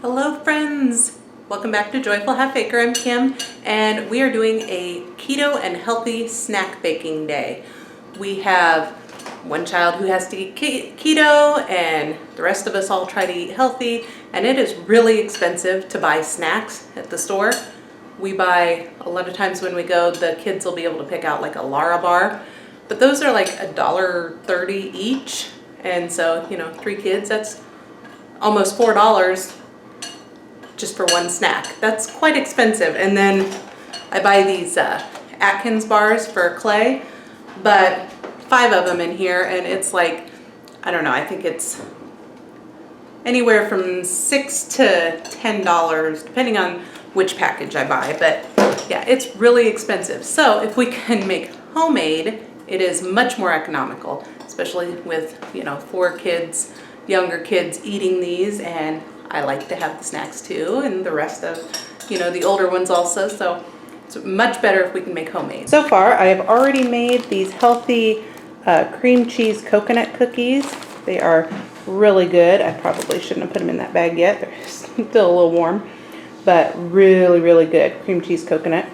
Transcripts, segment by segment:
Hello friends! Welcome back to Joyful Half Acre. I'm Kim and we are doing a keto and healthy snack baking day. We have one child who has to eat keto and the rest of us all try to eat healthy, and it is really expensive to buy snacks at the store. We buy, a lot of times when we go, the kids will be able to pick out like a Lara bar, but those are like $1.30 each, and so 3 kids, that's almost $4 just for one snack. That's quite expensive. And then I buy these Atkins bars for Clay, but 5 of them in here, and it's like, I don't know, I think it's anywhere from $6 to $10 depending on which package I buy. But yeah, it's really expensive. So if we can make homemade, it is much more economical, especially with 4 kids, younger kids eating these, and I like to have the snacks too, and the rest of, the older ones also, so it's much better if we can make homemade. So far, I have already made these healthy cream cheese coconut cookies. They are really good. I probably shouldn't have put them in that bag yet. They're still a little warm, but really, really good cream cheese coconut.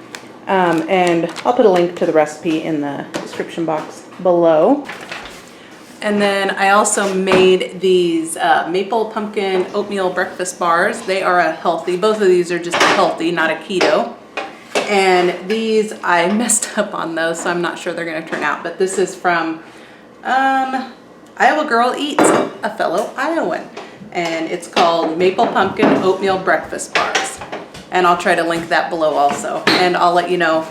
And I'll put a link to the recipe in the description box below. And then I also made these maple pumpkin oatmeal breakfast bars. They are a healthy, both of these are just a healthy, not a keto. And these, I messed up on those, so I'm not sure they're gonna turn out, but this is from Iowa Girl Eats, a fellow Iowan. And it's called Maple Pumpkin Oatmeal Breakfast Bars. And I'll try to link that below also. And I'll let you know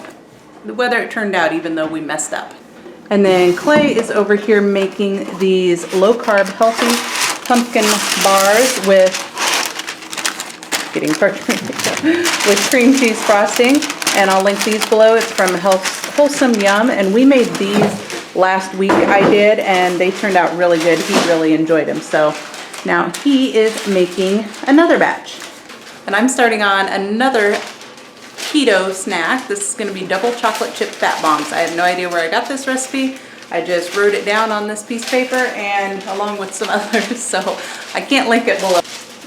whether it turned out even though we messed up. And then Clay is over here making these low-carb healthy pumpkin bars with cream cheese frosting, and I'll link these below. It's from Wholesome Yum, and we made these last week. I did, and they turned out really good. He really enjoyed them. So now he is making another batch, and I'm starting on another keto snack. This is going to be double chocolate chip fat bombs. I have no idea where I got this recipe. I just wrote it down on this piece of paper and along with some others, so I can't link it below,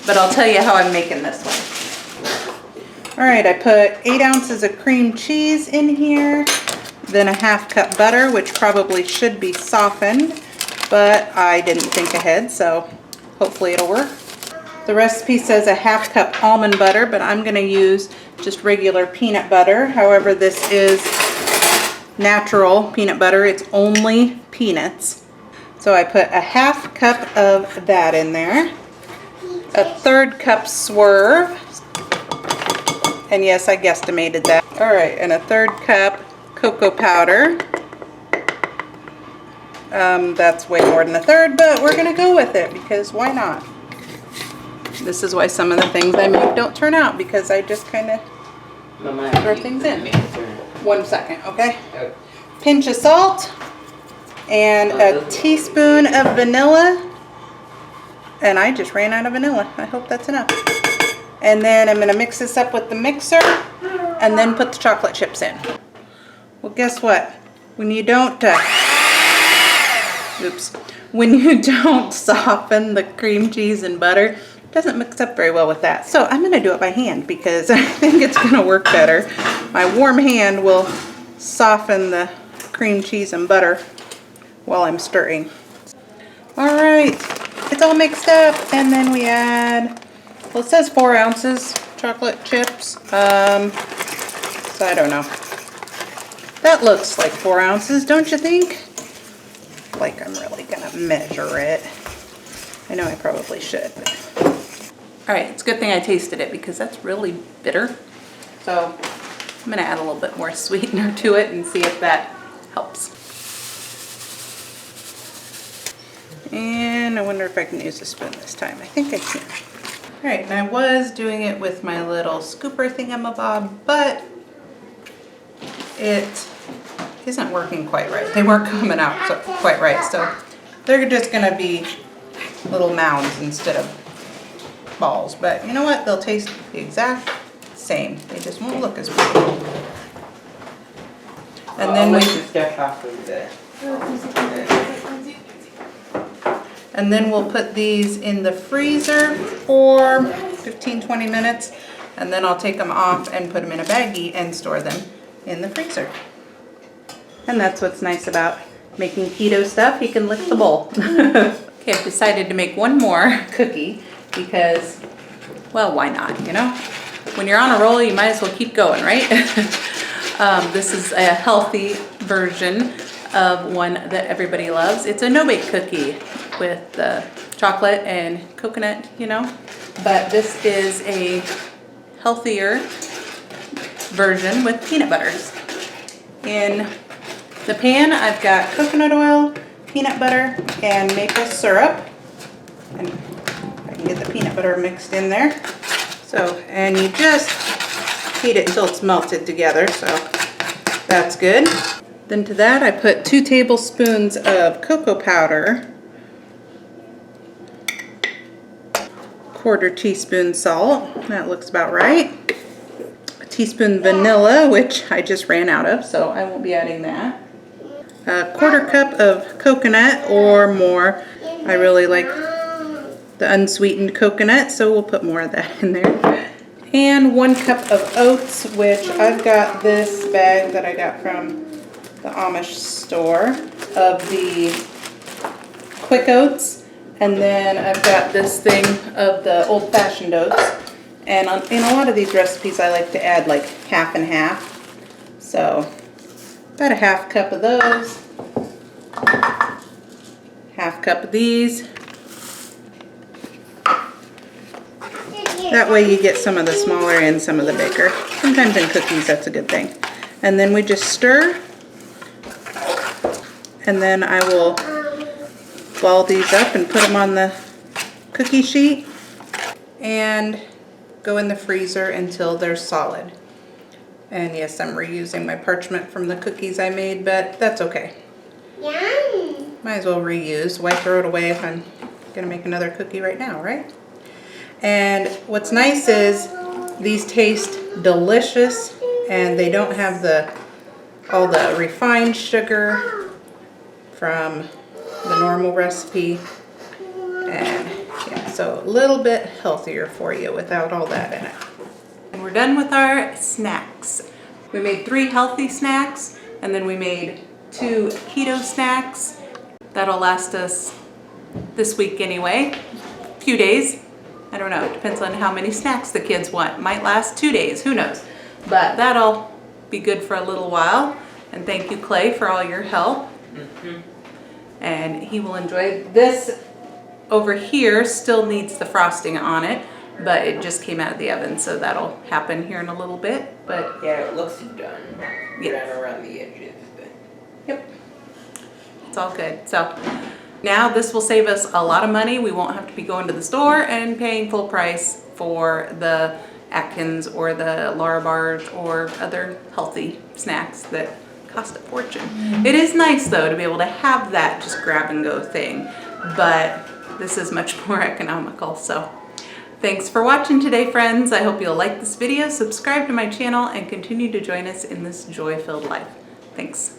but I'll tell you how I'm making this one. All right, I put 8 ounces of cream cheese in here, then a 1/2 cup butter, which probably should be softened, but I didn't think ahead, so hopefully it'll work. The recipe says a 1/2 cup almond butter, but I'm going to use just regular peanut butter. However, this is natural peanut butter. It's only peanuts. So I put a 1/2 cup of that in there, a 1/3 cup Swerve, and yes, I guesstimated that. All right, and a 1/3 cup cocoa powder. That's way more than a 1/3, but we're going to go with it because why not? This is why some of the things I make don't turn out, because I just kind of throw things in. 1 second, okay? Pinch of salt and a teaspoon of vanilla. And I just ran out of vanilla. I hope that's enough. And then I'm going to mix this up with the mixer and then put the chocolate chips in. Well, guess what? When you don't soften the cream cheese and butter, doesn't mix up very well with that. So I'm going to do it by hand because I think it's going to work better. My warm hand will soften the cream cheese and butter while I'm stirring. All right, it's all mixed up, and then we add, well, it says 4 ounces chocolate chips. So I don't know. That looks like 4 ounces, don't you think? Like I'm really going to measure it. I know I probably should, but. All right, it's a good thing I tasted it because that's really bitter. So I'm going to add a little bit more sweetener to it and see if that helps. And I wonder if I can use a spoon this time. I think I can. All right, and I was doing it with my little scooper thingamabob, but it isn't working quite right. They weren't coming out quite right, so they're just going to be little mounds instead of balls, but you know what? They'll taste the exact same. They just won't look as pretty. And then we'll put these in the freezer for 15-20 minutes, and then I'll take them off and put them in a baggie and store them in the freezer. And that's what's nice about making keto stuff. You can lick the bowl. Okay, I've decided to make one more cookie because, well, why not, you know? When you're on a roll, you might as well keep going, right? This is a healthy version of one that everybody loves. It's a no-bake cookie with chocolate and coconut, you know? But this is a healthier version with peanut butters. In the pan, I've got coconut oil, peanut butter, and maple syrup. And I can get the peanut butter mixed in there. So, and you just heat it until it's melted together, so that's good. Then to that, I put 2 tablespoons of cocoa powder, 1/4 teaspoon salt, that looks about right. A teaspoon vanilla, which I just ran out of, so I won't be adding that. A 1/4 cup of coconut or more. I really like the unsweetened coconut, so we'll put more of that in there. And 1 cup of oats, which I've got this bag that I got from the Amish store of the quick oats. And then I've got this thing of the old-fashioned oats. And in a lot of these recipes, I like to add like half and half. So about a 1/2 cup of those, 1/2 cup of these. That way you get some of the smaller and some of the bigger. Sometimes in cookies that's a good thing. And then we just stir. And then I will ball these up and put them on the cookie sheet and go in the freezer until they're solid. And yes, I'm reusing my parchment from the cookies I made, but that's okay. Yum. Might as well reuse. Why throw it away if I'm gonna make another cookie right now, right? And what's nice is these taste delicious and they don't have all the refined sugar from the normal recipe. And yeah, so a little bit healthier for you without all that in it. And we're done with our snacks. We made 3 healthy snacks, and then we made 2 keto snacks. That'll last us this week anyway, a few days. I don't know, it depends on how many snacks the kids want. Might last 2 days, who knows? But that'll be good for a little while. And thank you, Clay, for all your help. And he will enjoy this. Over here still needs the frosting on it, but it just came out of the oven, so that'll happen here in a little bit. But yeah, it looks done. Yeah. Done around the edges. But. Yep, it's all good. So now this will save us a lot of money. We won't have to be going to the store and paying full price for the Atkins or the Larabar or other healthy snacks that cost a fortune. It is nice though to be able to have that just grab and go thing, but this is much more economical. So thanks for watching today, friends. I hope you'll like this video, subscribe to my channel, and continue to join us in this joy-filled life. Thanks.